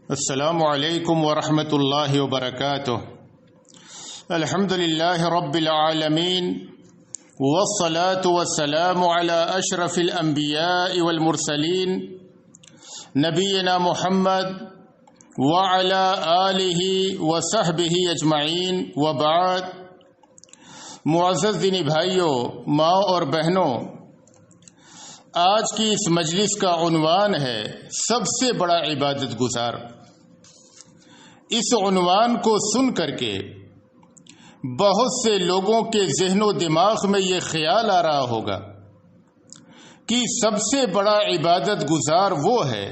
السلام علیکم ورحمۃ اللہ وبرکاتہ۔ الحمد للہ رب العالمین والصلاة والسلام علی اشرف الانبیاء والمرسلین نبینا محمد وعلی آلہ وصحبہ اجمعین وبعد۔ معزز دینی بھائیوں، ماں اور بہنوں، آج کی اس مجلس کا عنوان ہے سب سے بڑا عبادت گزار۔ اس عنوان کو سن کر کے بہت سے لوگوں کے ذہن و دماغ میں یہ خیال آ رہا ہوگا کہ سب سے بڑا عبادت گزار وہ ہے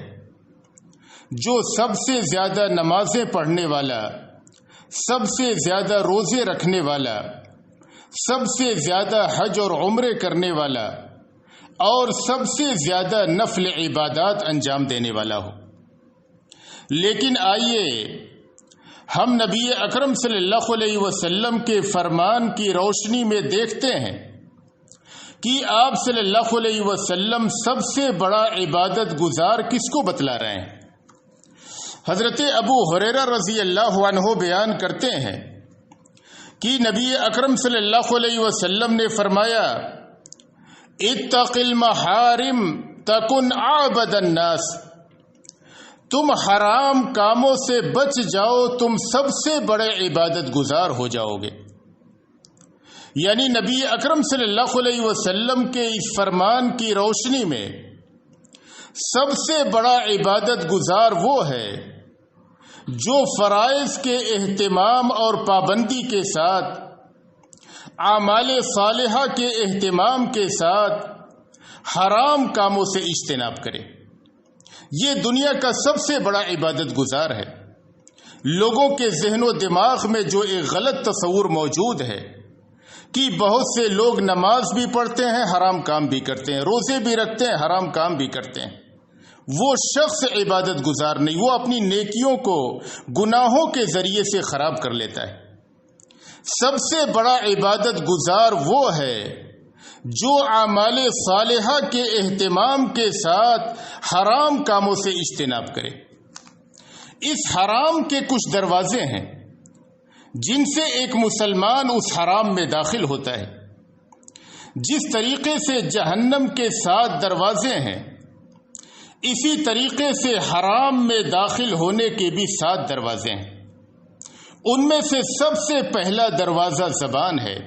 جو سب سے زیادہ نمازیں پڑھنے والا، سب سے زیادہ روزے رکھنے والا، سب سے زیادہ حج اور عمرے کرنے والا اور سب سے زیادہ نفل عبادات انجام دینے والا ہو۔ لیکن آئیے ہم نبی اکرم صلی اللہ علیہ وسلم کے فرمان کی روشنی میں دیکھتے ہیں کہ آپ صلی اللہ علیہ وسلم سب سے بڑا عبادت گزار کس کو بتلا رہے ہیں۔ حضرت ابو ہریرہ رضی اللہ عنہ بیان کرتے ہیں کہ نبی اکرم صلی اللہ علیہ وسلم نے فرمایا، اتق المحارم تکن اعبد الناس، تم حرام کاموں سے بچ جاؤ، تم سب سے بڑے عبادت گزار ہو جاؤ گے۔ یعنی نبی اکرم صلی اللہ علیہ وسلم کے اس فرمان کی روشنی میں سب سے بڑا عبادت گزار وہ ہے جو فرائض کے اہتمام اور پابندی کے ساتھ، اعمال صالحہ کے اہتمام کے ساتھ حرام کاموں سے اجتناب کرے۔ یہ دنیا کا سب سے بڑا عبادت گزار ہے۔ لوگوں کے ذہن و دماغ میں جو ایک غلط تصور موجود ہے کہ بہت سے لوگ نماز بھی پڑھتے ہیں، حرام کام بھی کرتے ہیں، روزے بھی رکھتے ہیں، حرام کام بھی کرتے ہیں، وہ شخص عبادت گزار نہیں، وہ اپنی نیکیوں کو گناہوں کے ذریعے سے خراب کر لیتا ہے۔ سب سے بڑا عبادت گزار وہ ہے جو اعمال صالحہ کے اہتمام کے ساتھ حرام کاموں سے اجتناب کرے۔ اس حرام کے کچھ دروازے ہیں جن سے ایک مسلمان اس حرام میں داخل ہوتا ہے۔ جس طریقے سے جہنم کے 7 دروازے ہیں، اسی طریقے سے حرام میں داخل ہونے کے بھی 7 دروازے ہیں۔ ان میں سے سب سے پہلا دروازہ زبان ہے۔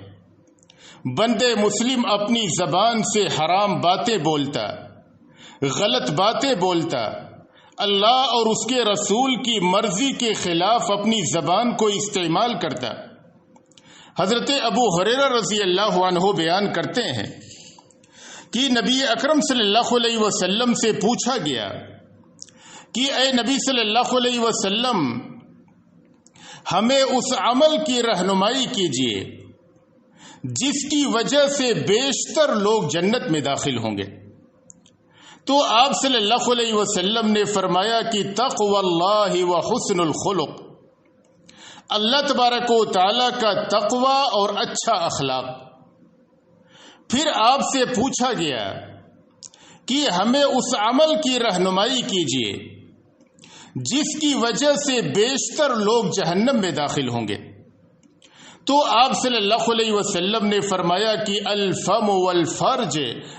بندے مسلم اپنی زبان سے حرام باتیں بولتا، غلط باتیں بولتا، اللہ اور اس کے رسول کی مرضی کے خلاف اپنی زبان کو استعمال کرتا۔ حضرت ابو ہریرہ رضی اللہ عنہ بیان کرتے ہیں کہ نبی اکرم صلی اللہ علیہ وسلم سے پوچھا گیا کہ اے نبی صلی اللہ علیہ وسلم، ہمیں اس عمل کی رہنمائی کیجیے جس کی وجہ سے بیشتر لوگ جنت میں داخل ہوں گے۔ تو آپ صلی اللہ علیہ وسلم نے فرمایا کہ تقوی اللہ و حسن الخلق، اللہ تبارک و تعالی کا تقوی اور اچھا اخلاق۔ پھر آپ سے پوچھا گیا کہ ہمیں اس عمل کی رہنمائی کیجیے جس کی وجہ سے بیشتر لوگ جہنم میں داخل ہوں گے۔ تو آپ صلی اللہ علیہ وسلم نے فرمایا کہ الفم والفرج،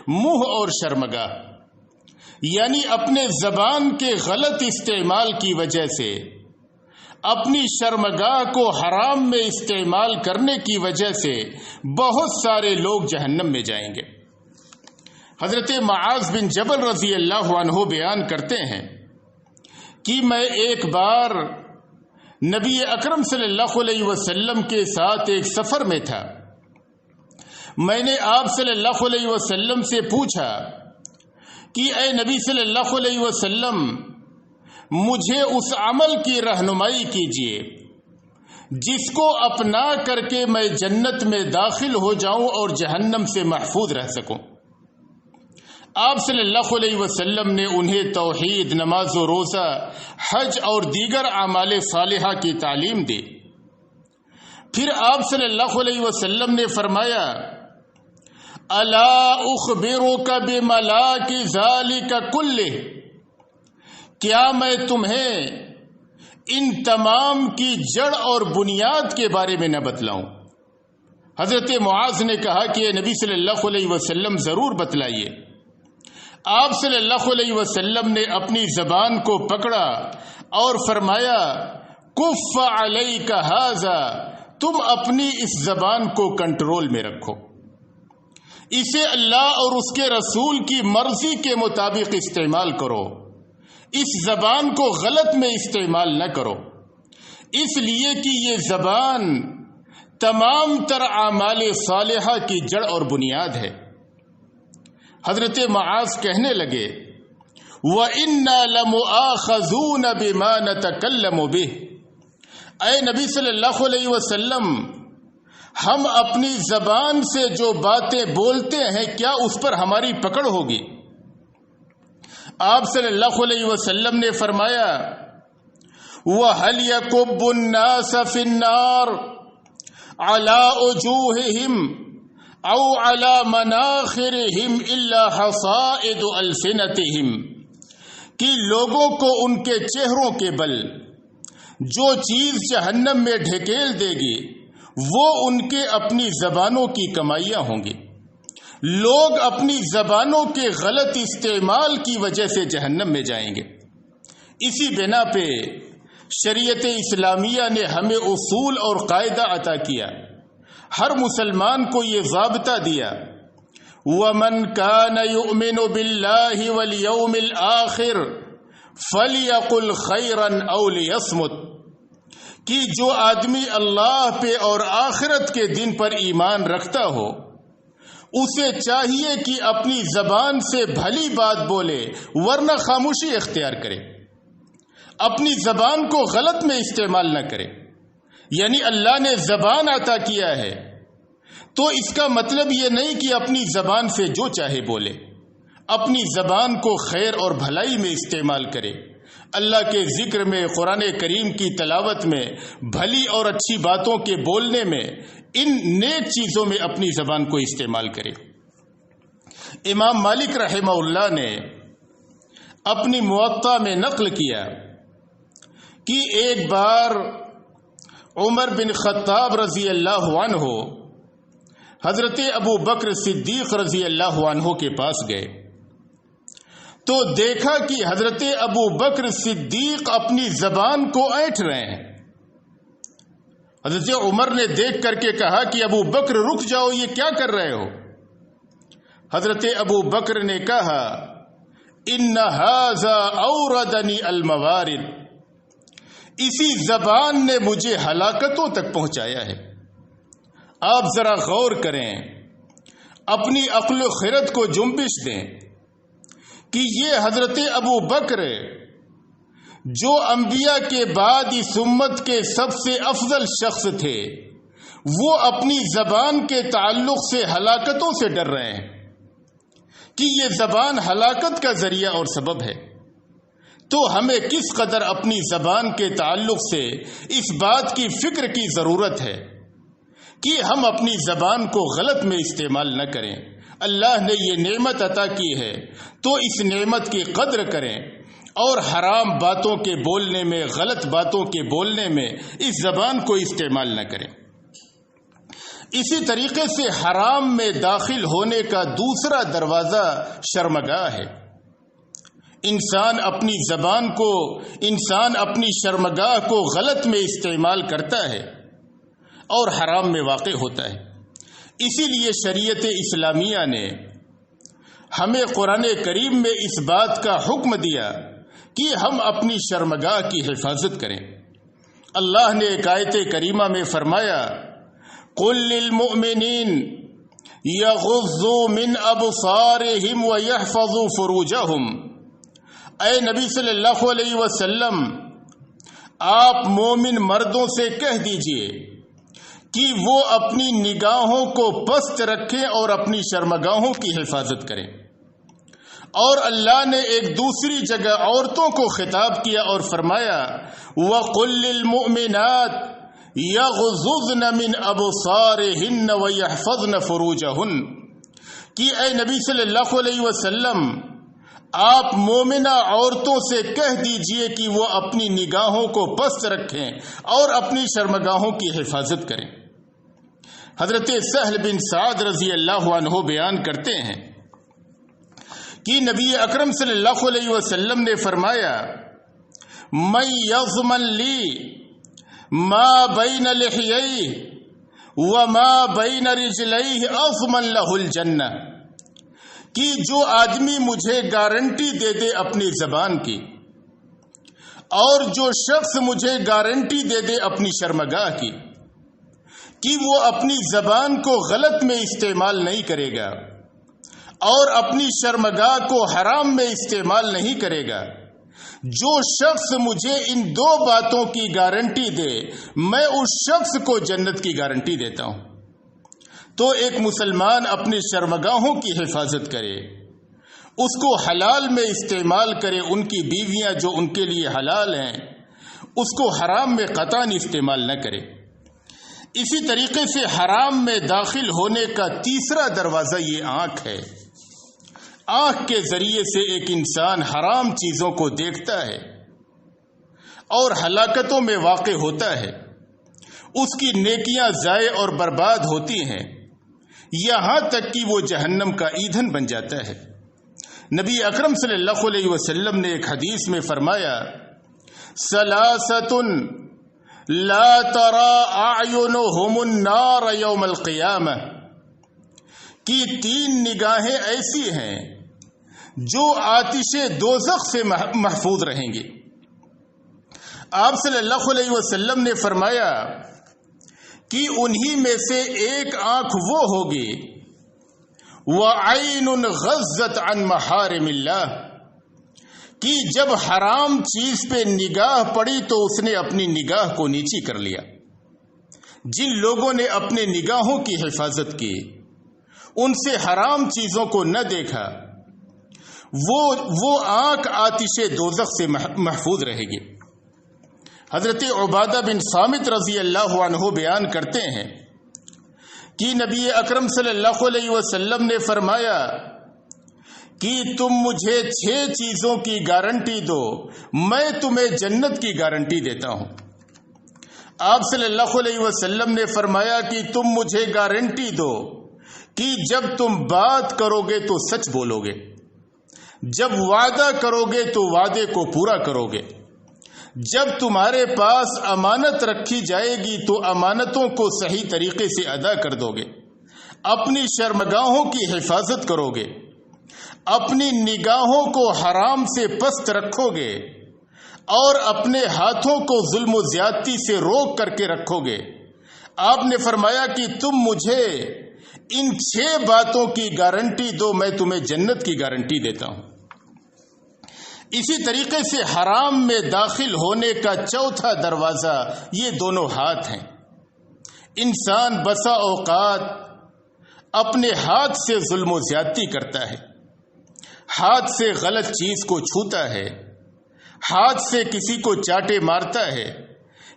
منہ اور شرمگاہ، یعنی اپنے زبان کے غلط استعمال کی وجہ سے، اپنی شرمگاہ کو حرام میں استعمال کرنے کی وجہ سے بہت سارے لوگ جہنم میں جائیں گے۔ حضرت معاذ بن جبل رضی اللہ عنہ بیان کرتے ہیں کہ میں ایک بار نبی اکرم صلی اللہ علیہ وسلم کے ساتھ ایک سفر میں تھا۔ میں نے آپ صلی اللہ علیہ وسلم سے پوچھا کہ اے نبی صلی اللہ علیہ وسلم، مجھے اس عمل کی رہنمائی کیجیے جس کو اپنا کر کے میں جنت میں داخل ہو جاؤں اور جہنم سے محفوظ رہ سکوں۔ آپ صلی اللہ علیہ وسلم نے انہیں توحید، نماز و روزہ، حج اور دیگر اعمال صالحہ کی تعلیم دی۔ پھر آپ صلی اللہ علیہ وسلم نے فرمایا، الا اخبرک بملاک ذالک کلہ، کیا میں تمہیں ان تمام کی جڑ اور بنیاد کے بارے میں نہ بتلاؤں؟ حضرت معاذ نے کہا کہ اے نبی صلی اللہ علیہ وسلم ضرور بتلائیے۔ آپ صلی اللہ علیہ وسلم نے اپنی زبان کو پکڑا اور فرمایا کف علیک ھذا، تم اپنی اس زبان کو کنٹرول میں رکھو، اسے اللہ اور اس کے رسول کی مرضی کے مطابق استعمال کرو، اس زبان کو غلط میں استعمال نہ کرو، اس لیے کہ یہ زبان تمام تر اعمال صالحہ کی جڑ اور بنیاد ہے۔ حضرت معاذ کہنے لگے وَإِنَّا لَمُؤَاخَذُونَ بِمَا نَتَكَلَّمُ بِهِ، اے نبی صلی اللہ علیہ وسلم، ہم اپنی زبان سے جو باتیں بولتے ہیں کیا اس پر ہماری پکڑ ہوگی؟ آپ صلی اللہ علیہ وسلم نے فرمایا وَهَلْ يَكُبُّ النَّاسَ فِي النَّارِ عَلَى وُجُوهِهِمْ او علی مناخرہم الا حصائد السنتہم، کہ لوگوں کو ان کے چہروں کے بل جو چیز جہنم میں ڈھکیل دے گی وہ ان کے اپنی زبانوں کی کمائیاں ہوں گی۔ لوگ اپنی زبانوں کے غلط استعمال کی وجہ سے جہنم میں جائیں گے۔ اسی بنا پہ شریعت اسلامیہ نے ہمیں اصول اور قاعدہ عطا کیا، ہر مسلمان کو یہ ضابطہ دیا وَمَنْ كَانَ يُؤْمِنُ بِاللَّهِ وَالْيَوْمِ الْآخِرِ فَلْيَقُلْ خَيْرًا أَوْ لِيَصْمُتْ، کہ جو آدمی اللہ پہ اور آخرت کے دن پر ایمان رکھتا ہو اسے چاہیے کہ اپنی زبان سے بھلی بات بولے ورنہ خاموشی اختیار کرے، اپنی زبان کو غلط میں استعمال نہ کرے۔ یعنی اللہ نے زبان عطا کیا ہے تو اس کا مطلب یہ نہیں کہ اپنی زبان سے جو چاہے بولے، اپنی زبان کو خیر اور بھلائی میں استعمال کرے، اللہ کے ذکر میں، قرآن کریم کی تلاوت میں، بھلی اور اچھی باتوں کے بولنے میں، ان نیک چیزوں میں اپنی زبان کو استعمال کرے۔ امام مالک رحمہ اللہ نے اپنی موطا میں نقل کیا کہ ایک بار عمر بن خطاب رضی اللہ عنہ حضرت ابو بکر صدیق رضی اللہ عنہ کے پاس گئے تو دیکھا کہ حضرت ابو بکر صدیق اپنی زبان کو اینٹھ رہے ہیں۔ حضرت عمر نے دیکھ کر کے کہا کہ ابو بکر رک جاؤ، یہ کیا کر رہے ہو؟ حضرت ابو بکر نے کہا ان ھذا اوردنی الموارد، اسی زبان نے مجھے ہلاکتوں تک پہنچایا ہے۔ آپ ذرا غور کریں، اپنی عقل و خرد کو جنبش دیں کہ یہ حضرت ابو بکر جو انبیاء کے بعد اس امت کے سب سے افضل شخص تھے، وہ اپنی زبان کے تعلق سے ہلاکتوں سے ڈر رہے ہیں کہ یہ زبان ہلاکت کا ذریعہ اور سبب ہے۔ تو ہمیں کس قدر اپنی زبان کے تعلق سے اس بات کی فکر کی ضرورت ہے کہ ہم اپنی زبان کو غلط میں استعمال نہ کریں۔ اللہ نے یہ نعمت عطا کی ہے تو اس نعمت کی قدر کریں اور حرام باتوں کے بولنے میں، غلط باتوں کے بولنے میں اس زبان کو استعمال نہ کریں۔ اسی طریقے سے حرام میں داخل ہونے کا دوسرا دروازہ شرمگاہ ہے۔ انسان اپنی زبان کو، انسان اپنی شرمگاہ کو غلط میں استعمال کرتا ہے اور حرام میں واقع ہوتا ہے۔ اسی لیے شریعت اسلامیہ نے ہمیں قرآن کریم میں اس بات کا حکم دیا کہ ہم اپنی شرمگاہ کی حفاظت کریں۔ اللہ نے ایک آیت کریمہ میں فرمایا قُل لِّلْمُؤْمِنِينَ يَغُضُّوا مِنْ أَبْصَارِهِمْ وَيَحْفَظُوا فُرُوجَهُمْ، اے نبی صلی اللہ علیہ وسلم، آپ مومن مردوں سے کہہ دیجئے کہ وہ اپنی نگاہوں کو پست رکھیں اور اپنی شرمگاہوں کی حفاظت کریں۔ اور اللہ نے ایک دوسری جگہ عورتوں کو خطاب کیا اور فرمایا وَقُل لِّلْمُؤْمِنَاتِ يَغْضُضْنَ مِنْ أَبْصَارِهِنَّ وَيَحْفَظْنَ فُرُوجَهُنَّ، کہ اے نبی صلی اللہ علیہ وسلم، آپ مومنہ عورتوں سے کہہ دیجئے کہ وہ اپنی نگاہوں کو پست رکھیں اور اپنی شرمگاہوں کی حفاظت کریں۔ حضرت سہل بن سعد رضی اللہ عنہ بیان کرتے ہیں کہ نبی اکرم صلی اللہ علیہ وسلم نے فرمایا، من یضمن لی ما بین لحییہ وما بین رجلیہ اضمن لہ الجنہ، کہ جو آدمی مجھے گارنٹی دے دے اپنی زبان کی، اور جو شخص مجھے گارنٹی دے دے اپنی شرمگاہ کی کہ وہ اپنی زبان کو غلط میں استعمال نہیں کرے گا اور اپنی شرمگاہ کو حرام میں استعمال نہیں کرے گا، جو شخص مجھے ان دو باتوں کی گارنٹی دے میں اس شخص کو جنت کی گارنٹی دیتا ہوں۔ تو ایک مسلمان اپنی شرمگاہوں کی حفاظت کرے، اس کو حلال میں استعمال کرے، ان کی بیویاں جو ان کے لیے حلال ہیں اس کو حرام میں قطعاً استعمال نہ کرے۔ اسی طریقے سے حرام میں داخل ہونے کا تیسرا دروازہ یہ آنکھ ہے۔ آنکھ کے ذریعے سے ایک انسان حرام چیزوں کو دیکھتا ہے اور ہلاکتوں میں واقع ہوتا ہے، اس کی نیکیاں ضائع اور برباد ہوتی ہیں، یہاں تک کہ وہ جہنم کا ایندھن بن جاتا ہے۔ نبی اکرم صلی اللہ علیہ وسلم نے ایک حدیث میں فرمایا، ثلاثۃ لا ترى اعینہم النار یوم القیامہ، کہ تین نگاہیں ایسی ہیں جو آتش دوزخ سے محفوظ رہیں گے۔ آپ صلی اللہ علیہ وسلم نے فرمایا کہ انہی میں سے ایک آنکھ وہ ہوگی وَعَيْنٌ غَزَّتْ عَنْ مَحَارِمِ اللَّهِ، کہ جب حرام چیز پہ نگاہ پڑی تو اس نے اپنی نگاہ کو نیچی کر لیا۔ جن لوگوں نے اپنے نگاہوں کی حفاظت کی، ان سے حرام چیزوں کو نہ دیکھا، وہ آنکھ آتش دوزخ سے محفوظ رہے گی۔ حضرت عبادہ بن صامت رضی اللہ عنہ بیان کرتے ہیں کہ نبی اکرم صلی اللہ علیہ وسلم نے فرمایا کہ تم مجھے 6 چیزوں کی گارنٹی دو، میں تمہیں جنت کی گارنٹی دیتا ہوں۔ آپ صلی اللہ علیہ وسلم نے فرمایا کہ تم مجھے گارنٹی دو کہ جب تم بات کرو گے تو سچ بولو گے، جب وعدہ کرو گے تو وعدے کو پورا کرو گے، جب تمہارے پاس امانت رکھی جائے گی تو امانتوں کو صحیح طریقے سے ادا کر دو گے، اپنی شرمگاہوں کی حفاظت کرو گے، اپنی نگاہوں کو حرام سے پست رکھو گے اور اپنے ہاتھوں کو ظلم و زیادتی سے روک کر کے رکھو گے۔ آپ نے فرمایا کہ تم مجھے ان 6 باتوں کی گارنٹی دو، میں تمہیں جنت کی گارنٹی دیتا ہوں۔ اسی طریقے سے حرام میں داخل ہونے کا چوتھا دروازہ یہ دونوں ہاتھ ہیں۔ انسان بسا اوقات اپنے ہاتھ سے ظلم و زیادتی کرتا ہے، ہاتھ سے غلط چیز کو چھوتا ہے، ہاتھ سے کسی کو چاٹے مارتا ہے،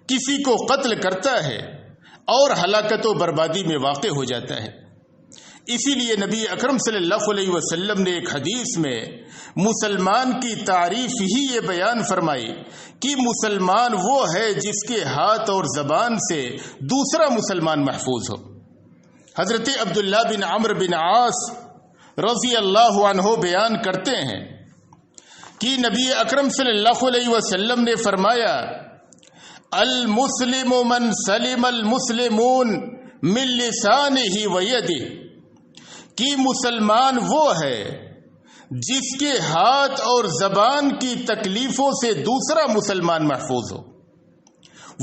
کسی کو قتل کرتا ہے اور ہلاکت و بربادی میں واقع ہو جاتا ہے۔ اسی لیے نبی اکرم صلی اللہ علیہ وسلم نے ایک حدیث میں مسلمان کی تعریف ہی یہ بیان فرمائی کہ مسلمان وہ ہے جس کے ہاتھ اور زبان سے دوسرا مسلمان محفوظ ہو۔ حضرت عبداللہ بن عمرو بن عاص رضی اللہ عنہ بیان کرتے ہیں کہ نبی اکرم صلی اللہ علیہ وسلم نے فرمایا، المسلم من سلم المسلمون من لسانہ ویدہ، کہ مسلمان وہ ہے جس کے ہاتھ اور زبان کی تکلیفوں سے دوسرا مسلمان محفوظ ہو۔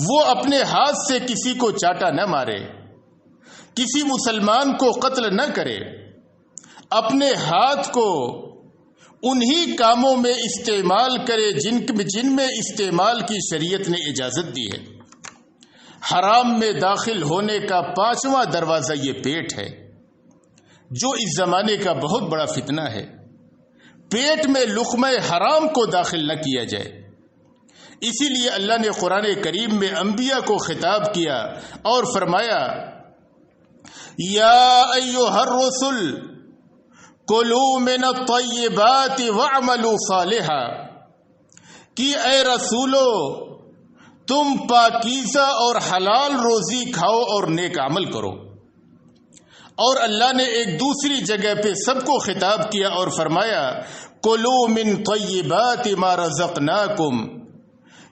وہ اپنے ہاتھ سے کسی کو چاٹا نہ مارے، کسی مسلمان کو قتل نہ کرے، اپنے ہاتھ کو انہی کاموں میں استعمال کرے جن میں استعمال کی شریعت نے اجازت دی ہے۔ حرام میں داخل ہونے کا 5واں دروازہ یہ پیٹ ہے، جو اس زمانے کا بہت بڑا فتنہ ہے۔ پیٹ میں لقمہ حرام کو داخل نہ کیا جائے۔ اسی لیے اللہ نے قرآن کریم میں انبیاء کو خطاب کیا اور فرمایا، یا ایھا الرسل کلو من الطیبات واعملوا صالحا، کہ اے رسولو تم پاکیزہ اور حلال روزی کھاؤ اور نیک عمل کرو۔ اور اللہ نے ایک دوسری جگہ پہ سب کو خطاب کیا اور فرمایا کلو من طیبات ما رزقناکم،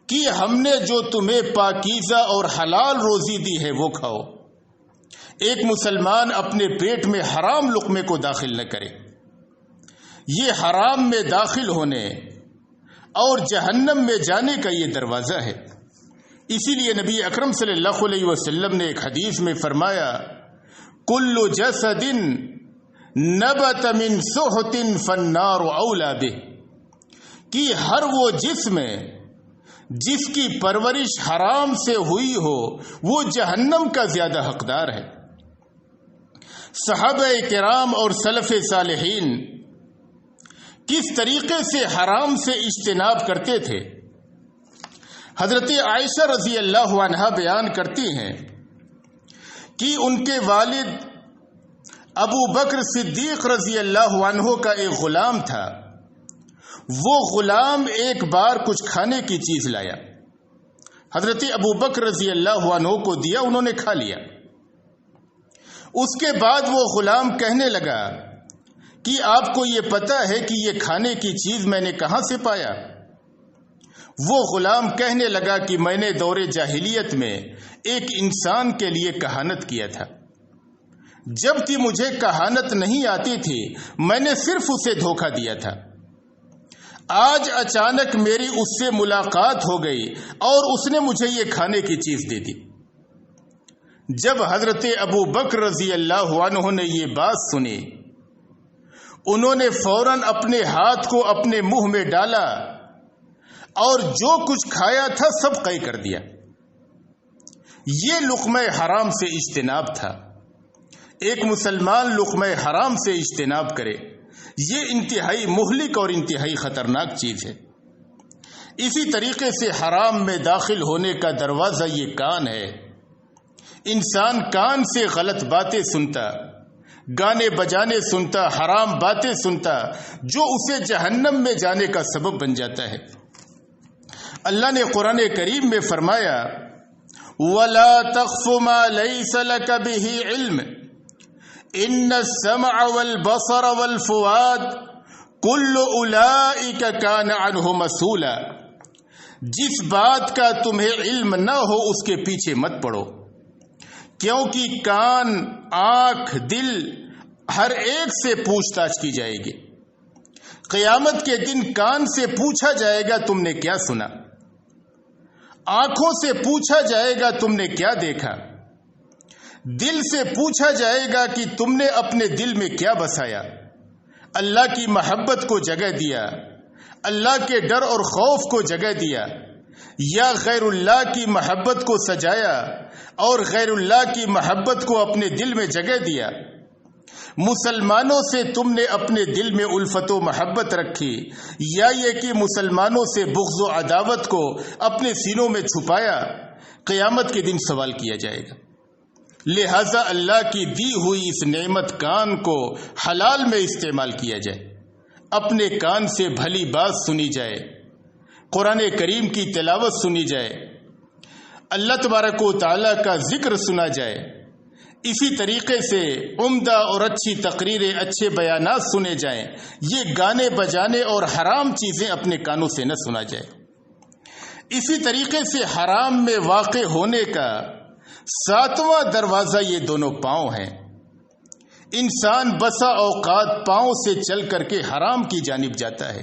کہ ہم نے جو تمہیں پاکیزہ اور حلال روزی دی ہے وہ کھاؤ۔ ایک مسلمان اپنے پیٹ میں حرام لقمے کو داخل نہ کرے، یہ حرام میں داخل ہونے اور جہنم میں جانے کا یہ دروازہ ہے۔ اسی لیے نبی اکرم صلی اللہ علیہ وسلم نے ایک حدیث میں فرمایا کل جسد نبت من سحت فالنار اولا بہ، کہ ہر وہ جسم جس کی پرورش حرام سے ہوئی ہو وہ جہنم کا زیادہ حقدار ہے۔ صحابہ کرام اور سلف صالحین کس طریقے سے حرام سے اجتناب کرتے تھے؟ حضرت عائشہ رضی اللہ عنہا بیان کرتی ہیں کہ ان کے والد ابو بکر صدیق رضی اللہ عنہ کا ایک غلام تھا۔ وہ غلام ایک بار کچھ کھانے کی چیز لایا، حضرت ابو بکر رضی اللہ عنہ کو دیا، انہوں نے کھا لیا۔ اس کے بعد وہ غلام کہنے لگا کہ آپ کو یہ پتہ ہے کہ یہ کھانے کی چیز میں نے کہاں سے پایا؟ وہ غلام کہنے لگا کہ میں نے دور جاہلیت میں ایک انسان کے لیے کہانت کیا تھا، جب کہ مجھے کہانت نہیں آتی تھی میں نے صرف اسے دھوکہ دیا تھا۔ آج اچانک میری اس سے ملاقات ہو گئی اور اس نے مجھے یہ کھانے کی چیز دے دی۔ جب حضرت ابو بکر رضی اللہ عنہ نے یہ بات سنی، انہوں نے فوراً اپنے ہاتھ کو اپنے منہ میں ڈالا اور جو کچھ کھایا تھا سب قے کر دیا۔ یہ لقمہ حرام سے اجتناب تھا۔ ایک مسلمان لقمہ حرام سے اجتناب کرے، یہ انتہائی مہلک اور انتہائی خطرناک چیز ہے۔ اسی طریقے سے حرام میں داخل ہونے کا دروازہ یہ کان ہے۔ انسان کان سے غلط باتیں سنتا، گانے بجانے سنتا، حرام باتیں سنتا، جو اسے جہنم میں جانے کا سبب بن جاتا ہے۔ اللہ نے قرآن کریم میں فرمایا وَلَا تَخْفُ مَا لَيْسَ لَكَ بِهِ عِلْمٌ إِنَّ السَّمْعَ وَالْبَصَرَ وَالْفُؤَادَ كُلُّ أُولَئِكَ كَانَ عَنْهُ مَسْئُولًا، جس بات کا تمہیں علم نہ ہو اس کے پیچھے مت پڑو، کیونکہ کان، آنکھ، دل ہر ایک سے پوچھ تاچھ کی جائے گی۔ قیامت کے دن کان سے پوچھا جائے گا تم نے کیا سنا، آنکھوں سے پوچھا جائے گا تم نے کیا دیکھا، دل سے پوچھا جائے گا کہ تم نے اپنے دل میں کیا بسایا، اللہ کی محبت کو جگہ دیا، اللہ کے ڈر اور خوف کو جگہ دیا، یا غیر اللہ کی محبت کو سجایا اور غیر اللہ کی محبت کو اپنے دل میں جگہ دیا۔ مسلمانوں سے تم نے اپنے دل میں الفت و محبت رکھی، یا یہ کہ مسلمانوں سے بغض و عداوت کو اپنے سینوں میں چھپایا، قیامت کے دن سوال کیا جائے گا۔ لہذا اللہ کی دی ہوئی اس نعمت کان کو حلال میں استعمال کیا جائے، اپنے کان سے بھلی بات سنی جائے، قرآن کریم کی تلاوت سنی جائے، اللہ تبارک و تعالیٰ کا ذکر سنا جائے، اسی طریقے سے عمدہ اور اچھی تقریریں، اچھے بیانات سنے جائیں، یہ گانے بجانے اور حرام چیزیں اپنے کانوں سے نہ سنا جائے۔ اسی طریقے سے حرام میں واقع ہونے کا 7واں دروازہ یہ دونوں پاؤں ہیں۔ انسان بسا اوقات پاؤں سے چل کر کے حرام کی جانب جاتا ہے،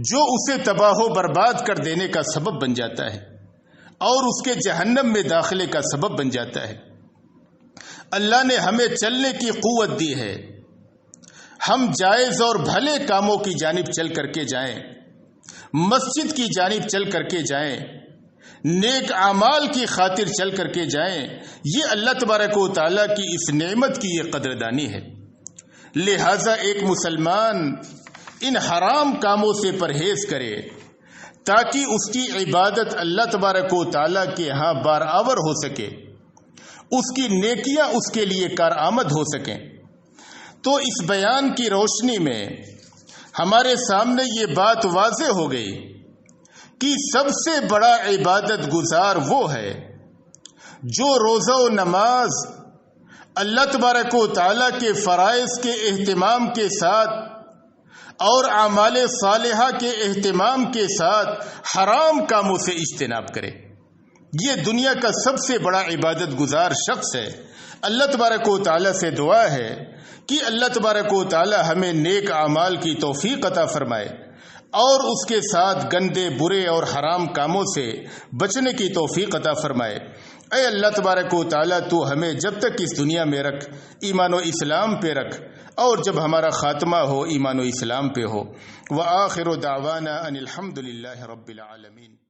جو اسے تباہ و برباد کر دینے کا سبب بن جاتا ہے اور اس کے جہنم میں داخلے کا سبب بن جاتا ہے۔ اللہ نے ہمیں چلنے کی قوت دی ہے، ہم جائز اور بھلے کاموں کی جانب چل کر کے جائیں، مسجد کی جانب چل کر کے جائیں، نیک اعمال کی خاطر چل کر کے جائیں، یہ اللہ تبارک و تعالیٰ کی اس نعمت کی یہ قدردانی ہے۔ لہذا ایک مسلمان ان حرام کاموں سے پرہیز کرے تاکہ اس کی عبادت اللہ تبارک و تعالیٰ کے ہاں بارآور ہو سکے، اس کی نیکیاں اس کے لیے کارآمد ہو سکیں۔ تو اس بیان کی روشنی میں ہمارے سامنے یہ بات واضح ہو گئی کہ سب سے بڑا عبادت گزار وہ ہے جو روزہ و نماز اللہ تبارک و تعالیٰ کے فرائض کے اہتمام کے ساتھ اور اعمال صالحہ کے اہتمام کے ساتھ حرام کاموں سے اجتناب کرے۔ یہ دنیا کا سب سے بڑا عبادت گزار شخص ہے۔ اللہ تبارک و تعالیٰ سے دعا ہے کہ اللہ تبارک و تعالیٰ ہمیں نیک اعمال کی توفیق عطا فرمائے اور اس کے ساتھ گندے برے اور حرام کاموں سے بچنے کی توفیق عطا فرمائے۔ اے اللہ تبارک و تعالیٰ تو ہمیں جب تک اس دنیا میں رکھ، ایمان و اسلام پہ رکھ، اور جب ہمارا خاتمہ ہو ایمان و اسلام پہ ہو۔ وآخر دعوانا ان الحمد للہ رب العالمین۔